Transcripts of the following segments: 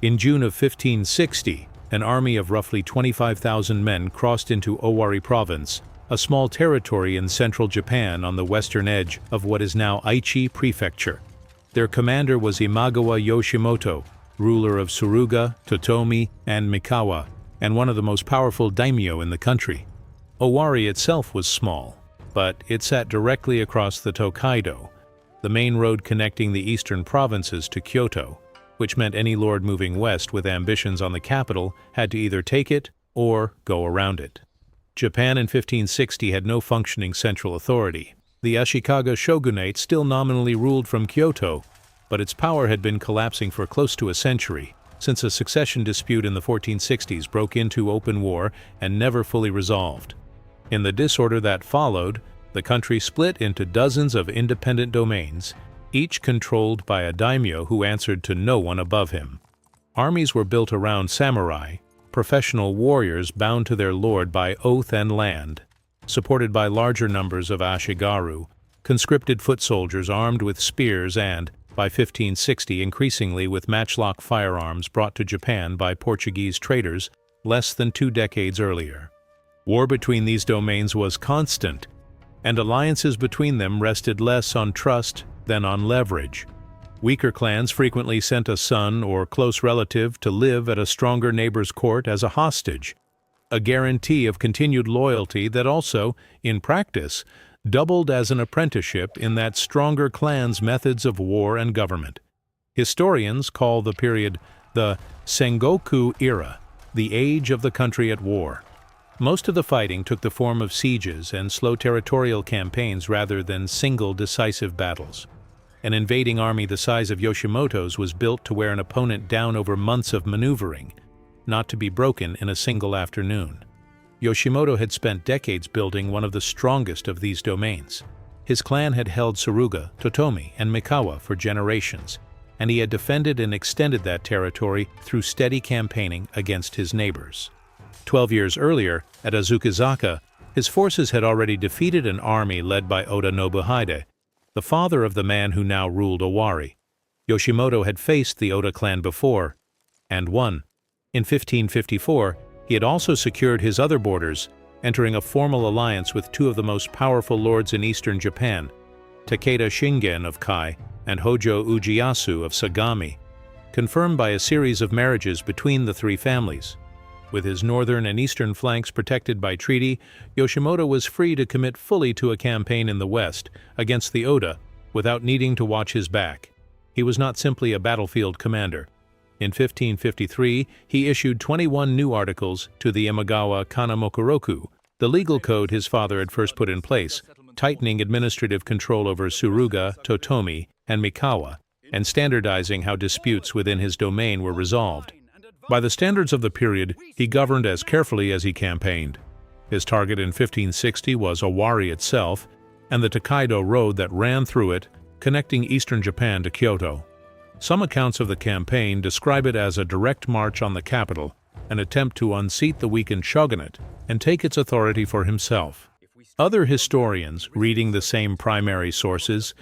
In June of 1560, an army of roughly 25,000 men crossed into Owari Province, a small territory in central Japan on the western edge of what is now Aichi Prefecture. Their commander was Imagawa Yoshimoto, ruler of Suruga, Totomi, and Mikawa, and one of the most powerful daimyo in the country. Owari itself was small, but it sat directly across the Tokaido, the main road connecting the eastern provinces to Kyoto, which meant any lord moving west with ambitions on the capital had to either take it or go around it. Japan in 1560 had no functioning central authority. The Ashikaga shogunate still nominally ruled from Kyoto, but its power had been collapsing for close to a century, since a succession dispute in the 1460s broke into open war and never fully resolved. In the disorder that followed, the country split into dozens of independent domains, each controlled by a daimyo who answered to no one above him. Armies were built around samurai, professional warriors bound to their lord by oath and land, supported by larger numbers of ashigaru, conscripted foot soldiers armed with spears and, by 1560, increasingly with matchlock firearms brought to Japan by Portuguese traders less than 2 decades earlier. War between these domains was constant, and alliances between them rested less on trust than on leverage. Weaker clans frequently sent a son or close relative to live at a stronger neighbor's court as a hostage, a guarantee of continued loyalty that also, in practice, doubled as an apprenticeship in that stronger clan's methods of war and government. Historians call the period the Sengoku era, the age of the country at war. Most of the fighting took the form of sieges and slow territorial campaigns rather than single decisive battles. An invading army the size of Yoshimoto's was built to wear an opponent down over months of maneuvering, not to be broken in a single afternoon. Yoshimoto had spent decades building one of the strongest of these domains. His clan had held Suruga, Totomi, and Mikawa for generations, and he had defended and extended that territory through steady campaigning against his neighbors. 12 years earlier, at Okehazama, his forces had already defeated an army led by Oda Nobuhide, the father of the man who now ruled Owari. Yoshimoto had faced the Oda clan before, and won. In 1554, he had also secured his other borders, entering a formal alliance with 2 of the most powerful lords in eastern Japan, Takeda Shingen of Kai and Hojo Ujiyasu of Sagami, confirmed by a series of marriages between the 3 families. With his northern and eastern flanks protected by treaty, Yoshimoto was free to commit fully to a campaign in the west against the Oda without needing to watch his back. He was not simply a battlefield commander. In 1553, he issued 21 new articles to the Imagawa Kanamokoroku, the legal code his father had first put in place, tightening administrative control over Suruga, Totomi, and Mikawa, and standardizing how disputes within his domain were resolved. By the standards of the period, he governed as carefully as he campaigned. His target in 1560 was Owari itself, and the Tokaido road that ran through it, connecting eastern Japan to Kyoto. Some accounts of the campaign describe it as a direct march on the capital, an attempt to unseat the weakened shogunate and take its authority for himself. Other historians, reading the same primary sources,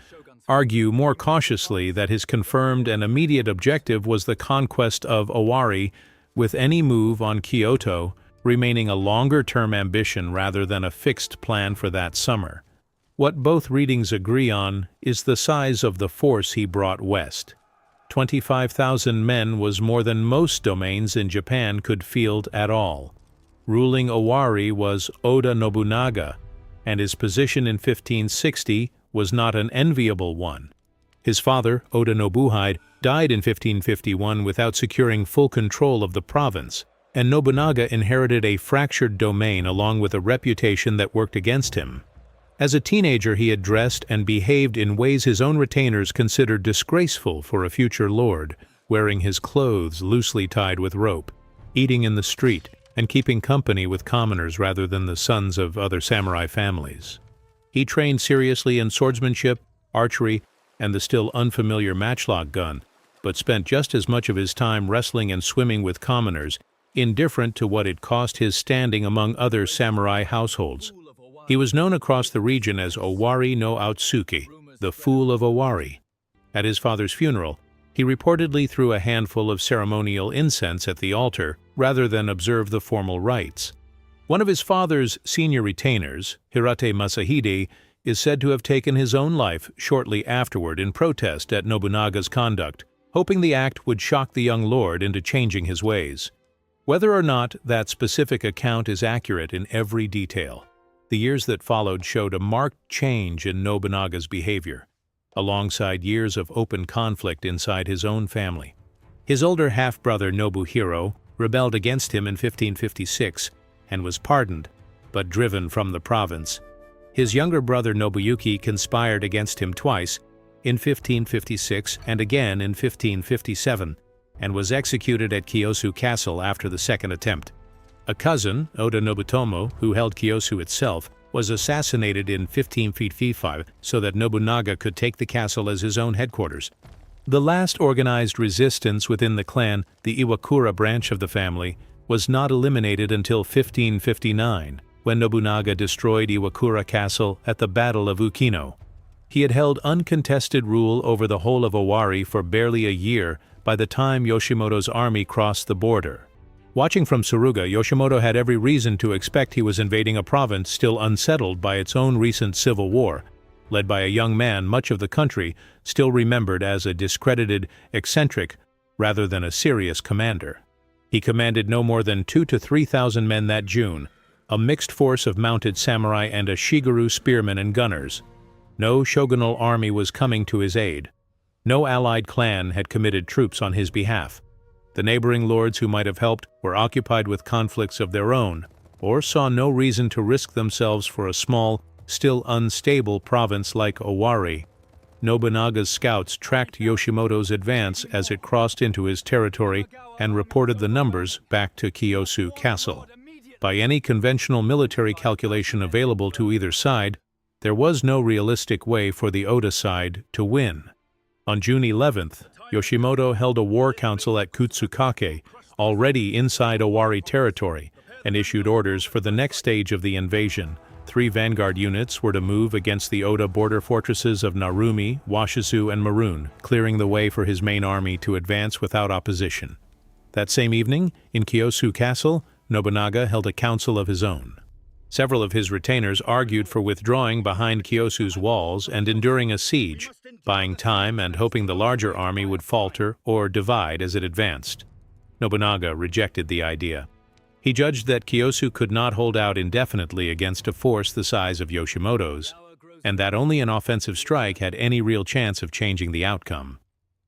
argue more cautiously that his confirmed and immediate objective was the conquest of Owari, with any move on Kyoto remaining a longer-term ambition rather than a fixed plan for that summer. What both readings agree on is the size of the force he brought west. 25,000 men was more than most domains in Japan could field at all. Ruling Owari was Oda Nobunaga, and his position in 1560 was not an enviable one. His father, Oda Nobuhide, died in 1551 without securing full control of the province, and Nobunaga inherited a fractured domain along with a reputation that worked against him. As a teenager, he had dressed and behaved in ways his own retainers considered disgraceful for a future lord, wearing his clothes loosely tied with rope, eating in the street, and keeping company with commoners rather than the sons of other samurai families. He trained seriously in swordsmanship, archery, and the still unfamiliar matchlock gun, but spent just as much of his time wrestling and swimming with commoners, indifferent to what it cost his standing among other samurai households. He was known across the region as Owari no Outsuki, the Fool of Owari. At his father's funeral, He reportedly threw a handful of ceremonial incense at the altar rather than observe the formal rites. One of his father's senior retainers, Hirate Masahide, is said to have taken his own life shortly afterward in protest at Nobunaga's conduct, hoping the act would shock the young lord into changing his ways. Whether or not that specific account is accurate in every detail, the years that followed showed a marked change in Nobunaga's behavior, alongside years of open conflict inside his own family. His older half-brother Nobuhiro rebelled against him in 1556 and was pardoned, but driven from the province. His younger brother Nobuyuki conspired against him twice, in 1556 and again in 1557, and was executed at Kiyosu Castle after the second attempt. A cousin, Oda Nobutomo, who held Kiyosu itself, was assassinated in 1555 so that Nobunaga could take the castle as his own headquarters. The last organized resistance within the clan, the Iwakura branch of the family, was not eliminated until 1559, when Nobunaga destroyed Iwakura Castle at the Battle of Ukino. He had held uncontested rule over the whole of Owari for barely a year by the time Yoshimoto's army crossed the border. Watching from Suruga, Yoshimoto had every reason to expect he was invading a province still unsettled by its own recent civil war, led by a young man much of the country still remembered as a discredited, eccentric, rather than a serious commander. He commanded no more than 2,000 to 3,000 men that June, a mixed force of mounted samurai and a shigaru spearmen and gunners. No shogunal army was coming to his aid. No allied clan had committed troops on his behalf. The neighboring lords who might have helped were occupied with conflicts of their own, or saw no reason to risk themselves for a small, still unstable province like Owari. Nobunaga's scouts tracked Yoshimoto's advance as it crossed into his territory and reported the numbers back to Kiyosu Castle. By any conventional military calculation available to either side, there was no realistic way for the Oda side to win. On June 11th, Yoshimoto held a war council at Kutsukake, already inside Owari territory, and issued orders for the next stage of the invasion. 3 vanguard units were to move against the Oda border fortresses of Narumi, Washizu, and Maroon, clearing the way for his main army to advance without opposition. That same evening, in Kiyosu Castle, Nobunaga held a council of his own. Several of his retainers argued for withdrawing behind Kiyosu's walls and enduring a siege, buying time and hoping the larger army would falter or divide as it advanced. Nobunaga rejected the idea. He judged that Kiyosu could not hold out indefinitely against a force the size of Yoshimoto's, and that only an offensive strike had any real chance of changing the outcome.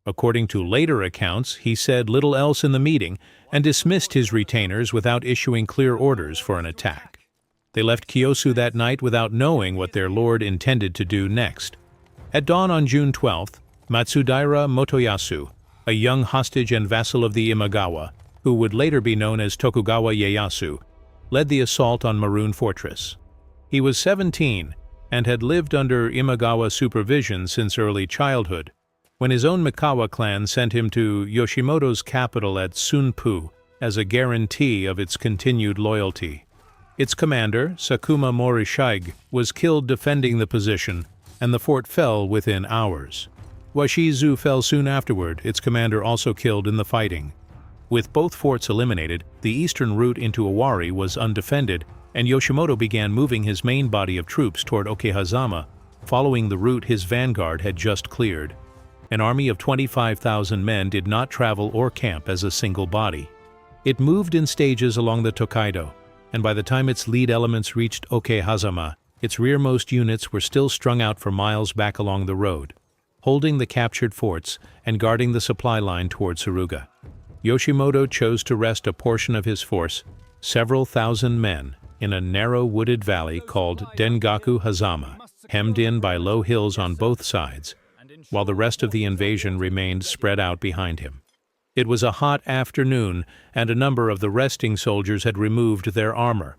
According to later accounts, he said little else in the meeting and dismissed his retainers without issuing clear orders for an attack. They left Kiyosu that night without knowing what their lord intended to do next. At dawn on June 12th, Matsudaira Motoyasu, a young hostage and vassal of the Imagawa, who would later be known as Tokugawa Ieyasu, led the assault on Maroon Fortress. He was 17 and had lived under Imagawa supervision since early childhood, when his own Mikawa clan sent him to Yoshimoto's capital at Sunpu as a guarantee of its continued loyalty. Its commander, Sakuma Morishige, was killed defending the position, and the fort fell within hours. Washizu fell soon afterward, its commander also killed in the fighting. With both forts eliminated, the eastern route into Owari was undefended, and Yoshimoto began moving his main body of troops toward Okehazama, following the route his vanguard had just cleared. An army of 25,000 men did not travel or camp as a single body. It moved in stages along the Tokaido, and by the time its lead elements reached Okehazama, its rearmost units were still strung out for miles back along the road, holding the captured forts and guarding the supply line toward Suruga. Yoshimoto chose to rest a portion of his force, several thousand men, in a narrow wooded valley called Dengaku Hazama, hemmed in by low hills on both sides, while the rest of the invasion remained spread out behind him. It was a hot afternoon, and a number of the resting soldiers had removed their armor.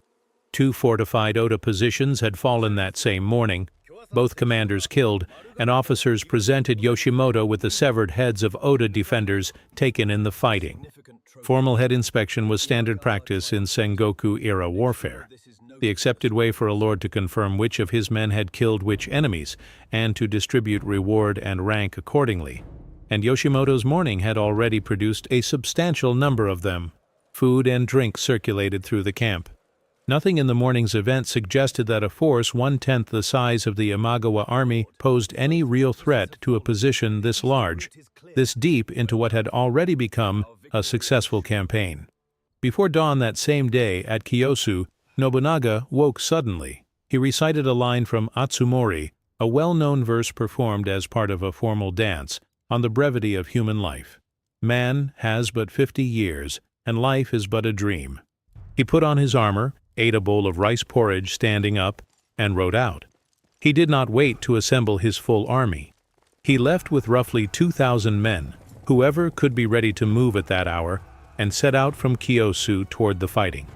2 fortified Oda positions had fallen that same morning, both commanders killed, and officers presented Yoshimoto with the severed heads of Oda defenders taken in the fighting. Formal head inspection was standard practice in Sengoku-era warfare, the accepted way for a lord to confirm which of his men had killed which enemies, and to distribute reward and rank accordingly. and Yoshimoto's morning had already produced a substantial number of them. Food and drink circulated through the camp. Nothing in the morning's event suggested that a force 1/10 the size of the Imagawa army posed any real threat to a position this large, this deep into what had already become a successful campaign. Before dawn that same day at Kiyosu, Nobunaga woke suddenly. He recited a line from Atsumori, a well-known verse performed as part of a formal dance, on the brevity of human life. Man has but 50 years, and life is but a dream. He put on his armor, ate a bowl of rice porridge standing up, and rode out. He did not wait to assemble his full army. He left with roughly 2,000 men, whoever could be ready to move at that hour, and set out from Kiyosu toward the fighting.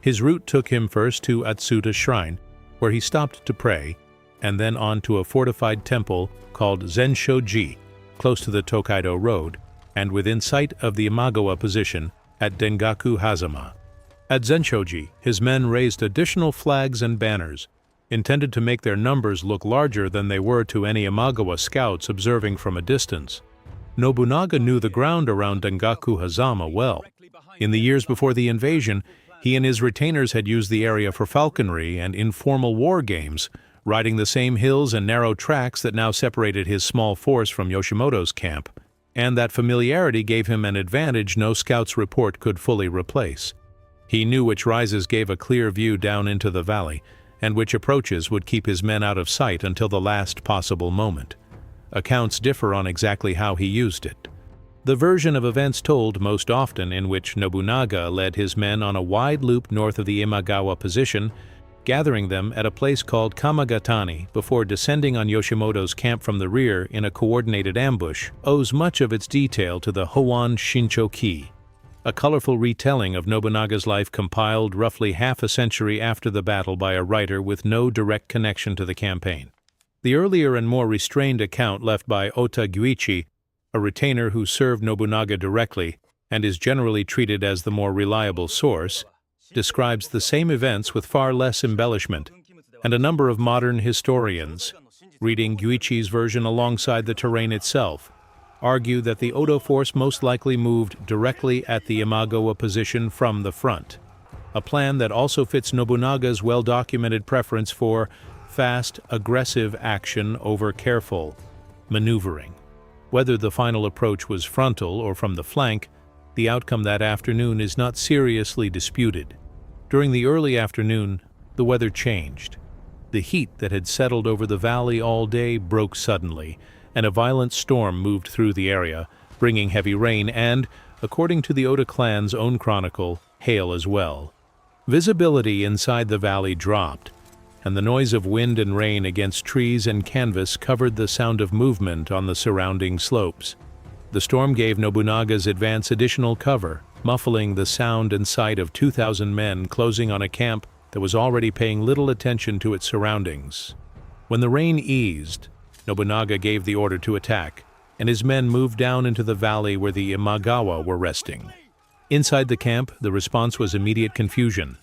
His route took him first to Atsuta Shrine, where he stopped to pray, and then on to a fortified temple called Zenshoji, close to the Tokaido Road, and within sight of the Imagawa position at Okehazama. At Zenshoji, his men raised additional flags and banners, intended to make their numbers look larger than they were to any Imagawa scouts observing from a distance. Nobunaga knew the ground around Okehazama well. In the years before the invasion, he and his retainers had used the area for falconry and informal war games, riding the same hills and narrow tracks that now separated his small force from Yoshimoto's camp, and that familiarity gave him an advantage no scout's report could fully replace. He knew which rises gave a clear view down into the valley, and which approaches would keep his men out of sight until the last possible moment. Accounts differ on exactly how he used it. The version of events told most often in which Nobunaga led his men on a wide loop north of the Imagawa position, gathering them at a place called Kamagatani before descending on Yoshimoto's camp from the rear in a coordinated ambush, owes much of its detail to the Hoan Shinchoki, a colorful retelling of Nobunaga's life compiled roughly half a century after the battle by a writer with no direct connection to the campaign. The earlier and more restrained account left by Ota Gyuichi, a retainer who served Nobunaga directly and is generally treated as the more reliable source, describes the same events with far less embellishment, and a number of modern historians, reading Gyuichi's version alongside the terrain itself, argue that the Odo force most likely moved directly at the Imagawa position from the front, a plan that also fits Nobunaga's well-documented preference for fast, aggressive action over careful maneuvering. Whether the final approach was frontal or from the flank, the outcome that afternoon is not seriously disputed. During the early afternoon, the weather changed. The heat that had settled over the valley all day broke suddenly, and a violent storm moved through the area, bringing heavy rain and, according to the Oda clan's own chronicle, hail as well. Visibility inside the valley dropped, and the noise of wind and rain against trees and canvas covered the sound of movement on the surrounding slopes. The storm gave Nobunaga's advance additional cover, muffling the sound and sight of 2,000 men closing on a camp that was already paying little attention to its surroundings. When the rain eased, Nobunaga gave the order to attack, and his men moved down into the valley where the Imagawa were resting. Inside the camp, the response was immediate confusion.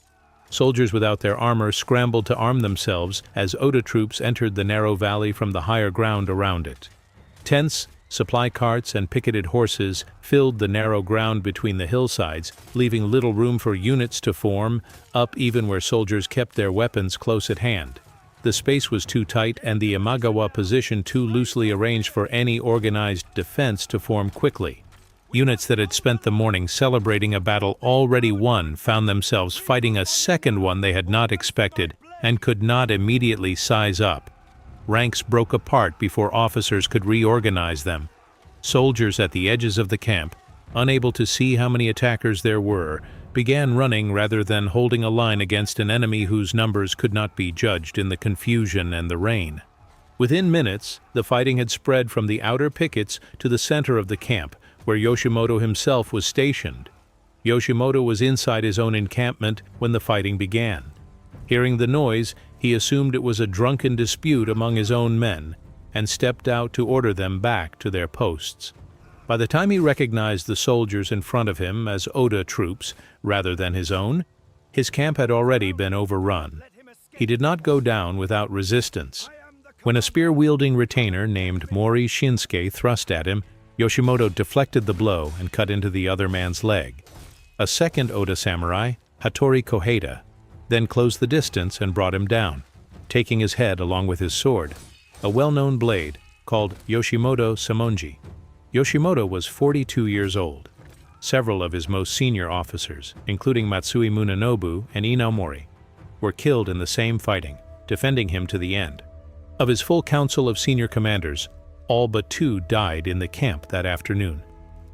Soldiers without their armor scrambled to arm themselves as Oda troops entered the narrow valley from the higher ground around it. Tents, supply carts, and picketed horses filled the narrow ground between the hillsides, leaving little room for units to form up even where soldiers kept their weapons close at hand. The space was too tight and the Imagawa position too loosely arranged for any organized defense to form quickly. Units that had spent the morning celebrating a battle already won found themselves fighting a second one they had not expected and could not immediately size up. Ranks broke apart before officers could reorganize them. Soldiers at the edges of the camp, unable to see how many attackers there were, began running rather than holding a line against an enemy whose numbers could not be judged in the confusion and the rain. Within minutes, the fighting had spread from the outer pickets to the center of the camp, where Yoshimoto himself was stationed. Yoshimoto was inside his own encampment when the fighting began. Hearing the noise, he assumed it was a drunken dispute among his own men, and stepped out to order them back to their posts. By the time he recognized the soldiers in front of him as Oda troops rather than his own, his camp had already been overrun. He did not go down without resistance. When a spear-wielding retainer named Mori Shinsuke thrust at him, Yoshimoto deflected the blow and cut into the other man's leg. A second Oda samurai, Hattori Koheda, then closed the distance and brought him down, taking his head along with his sword, a well-known blade called Yoshimoto Samonji. Yoshimoto was 42 years old. Several of his most senior officers, including Matsui Munenobu and Inaomori, were killed in the same fighting, defending him to the end. Of his full council of senior commanders, all but 2 died in the camp that afternoon.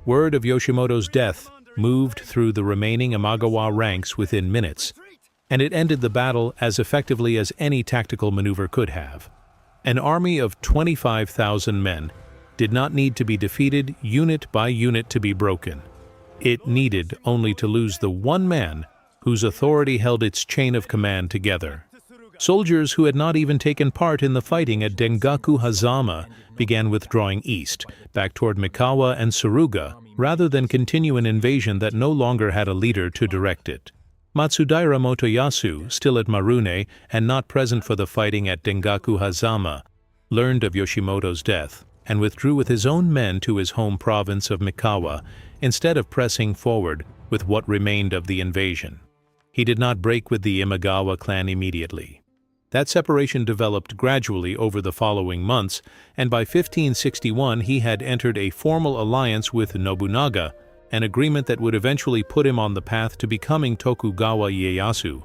Word of Yoshimoto's death moved through the remaining Imagawa ranks within minutes, and it ended the battle as effectively as any tactical maneuver could have. An army of 25,000 men did not need to be defeated unit by unit to be broken. It needed only to lose the one man whose authority held its chain of command together. Soldiers who had not even taken part in the fighting at Okehazama began withdrawing east, back toward Mikawa and Suruga, rather than continue an invasion that no longer had a leader to direct it. Matsudaira Motoyasu, still at Marune and not present for the fighting at Okehazama, learned of Yoshimoto's death and withdrew with his own men to his home province of Mikawa instead of pressing forward with what remained of the invasion. He did not break with the Imagawa clan immediately. That separation developed gradually over the following months, and by 1561 he had entered a formal alliance with Nobunaga, an agreement that would eventually put him on the path to becoming Tokugawa Ieyasu,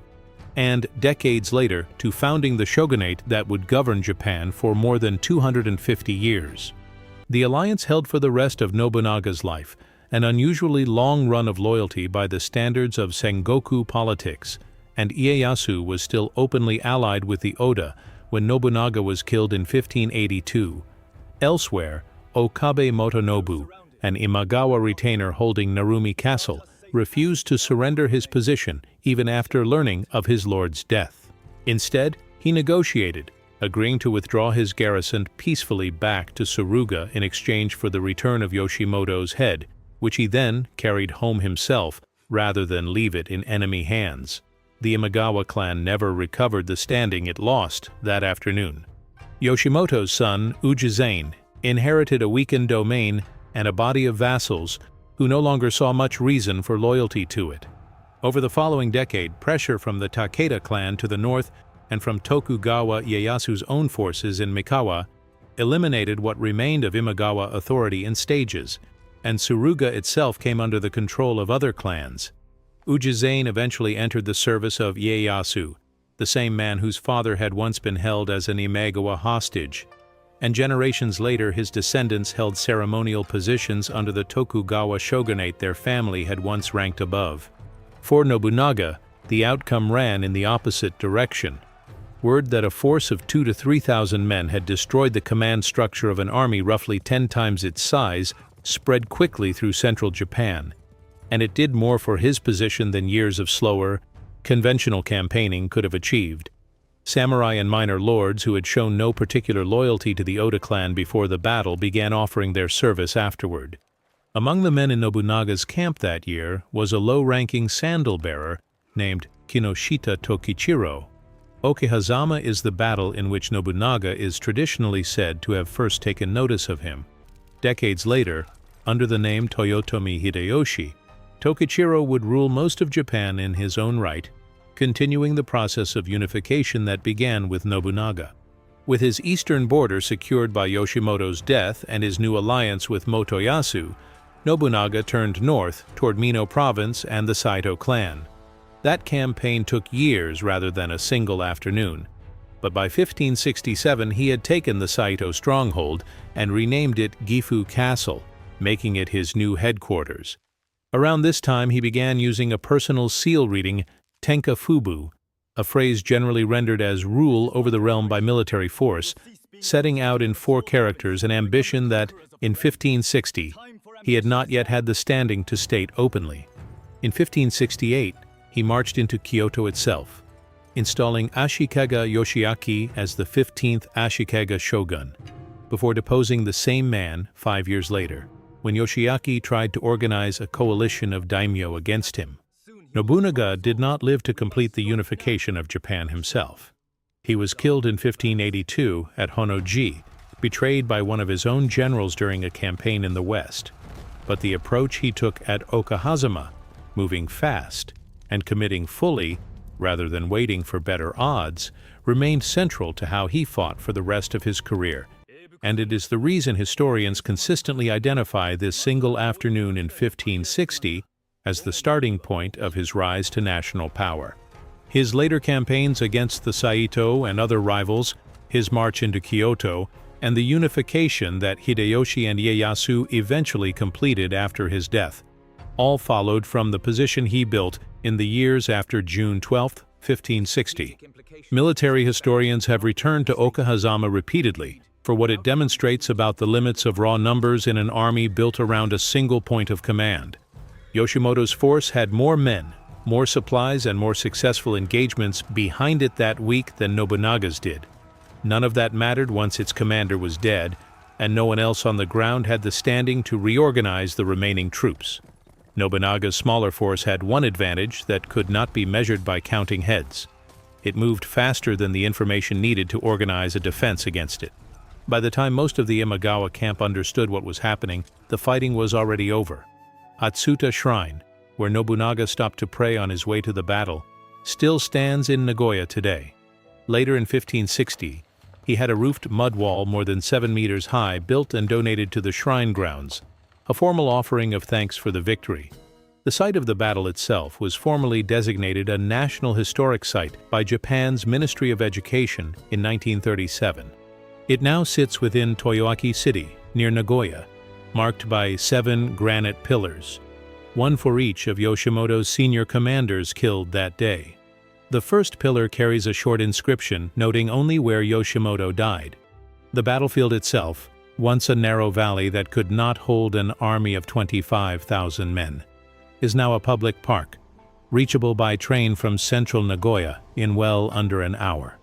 and decades later to founding the shogunate that would govern Japan for more than 250 years. The alliance held for the rest of Nobunaga's life, an unusually long run of loyalty by the standards of Sengoku politics, and Ieyasu was still openly allied with the Oda when Nobunaga was killed in 1582. Elsewhere, Okabe Motonobu, an Imagawa retainer holding Narumi Castle, refused to surrender his position even after learning of his lord's death. Instead, he negotiated, agreeing to withdraw his garrison peacefully back to Suruga in exchange for the return of Yoshimoto's head, which he then carried home himself rather than leave it in enemy hands. The Imagawa clan never recovered the standing it lost that afternoon. Yoshimoto's son, Ujizane, inherited a weakened domain and a body of vassals who no longer saw much reason for loyalty to it. Over the following decade, pressure from the Takeda clan to the north and from Tokugawa Ieyasu's own forces in Mikawa eliminated what remained of Imagawa authority in stages, and Suruga itself came under the control of other clans. Ujizane eventually entered the service of Ieyasu, the same man whose father had once been held as an Imagawa hostage, and generations later his descendants held ceremonial positions under the Tokugawa shogunate their family had once ranked above. For Nobunaga, the outcome ran in the opposite direction. Word that a force of 2,000 to 3,000 men had destroyed the command structure of an army roughly 10 times its size spread quickly through central Japan, and it did more for his position than years of slower, conventional campaigning could have achieved. Samurai and minor lords who had shown no particular loyalty to the Oda clan before the battle began offering their service afterward. Among the men in Nobunaga's camp that year was a low-ranking sandal-bearer named Kinoshita Tokichiro. Okehazama is the battle in which Nobunaga is traditionally said to have first taken notice of him. Decades later, under the name Toyotomi Hideyoshi, Tokichiro would rule most of Japan in his own right, continuing the process of unification that began with Nobunaga. With his eastern border secured by Yoshimoto's death and his new alliance with Motoyasu, Nobunaga turned north toward Mino Province and the Saito clan. That campaign took years rather than a single afternoon, but by 1567 he had taken the Saito stronghold and renamed it Gifu Castle, making it his new headquarters. Around this time he began using a personal seal reading, Tenkafubu, a phrase generally rendered as rule over the realm by military force, setting out in 4 characters an ambition that, in 1560, he had not yet had the standing to state openly. In 1568, he marched into Kyoto itself, installing Ashikaga Yoshiaki as the 15th Ashikaga shogun, before deposing the same man 5 years later, when Yoshiaki tried to organize a coalition of daimyo against him. Nobunaga did not live to complete the unification of Japan himself. He was killed in 1582 at Honnoji, betrayed by one of his own generals during a campaign in the west. But the approach he took at Okehazama, moving fast and committing fully, rather than waiting for better odds, remained central to how he fought for the rest of his career. And it is the reason historians consistently identify this single afternoon in 1560 as the starting point of his rise to national power. His later campaigns against the Saito and other rivals, his march into Kyoto, and the unification that Hideyoshi and Ieyasu eventually completed after his death, all followed from the position he built in the years after June 12, 1560. Military historians have returned to Okehazama repeatedly for what it demonstrates about the limits of raw numbers in an army built around a single point of command. Yoshimoto's force had more men, more supplies, and more successful engagements behind it that week than Nobunaga's did. None of that mattered once its commander was dead, and no one else on the ground had the standing to reorganize the remaining troops. Nobunaga's smaller force had one advantage that could not be measured by counting heads. It moved faster than the information needed to organize a defense against it. By the time most of the Imagawa camp understood what was happening, the fighting was already over. Atsuta Shrine, where Nobunaga stopped to pray on his way to the battle, still stands in Nagoya today. Later in 1560, he had a roofed mud wall more than 7 meters high built and donated to the shrine grounds, a formal offering of thanks for the victory. The site of the battle itself was formally designated a National Historic Site by Japan's Ministry of Education in 1937. It now sits within Toyoaki City, near Nagoya, marked by 7 granite pillars, one for each of Yoshimoto's senior commanders killed that day. The first pillar carries a short inscription noting only where Yoshimoto died. The battlefield itself, once a narrow valley that could not hold an army of 25,000 men, is now a public park, reachable by train from central Nagoya in well under an hour.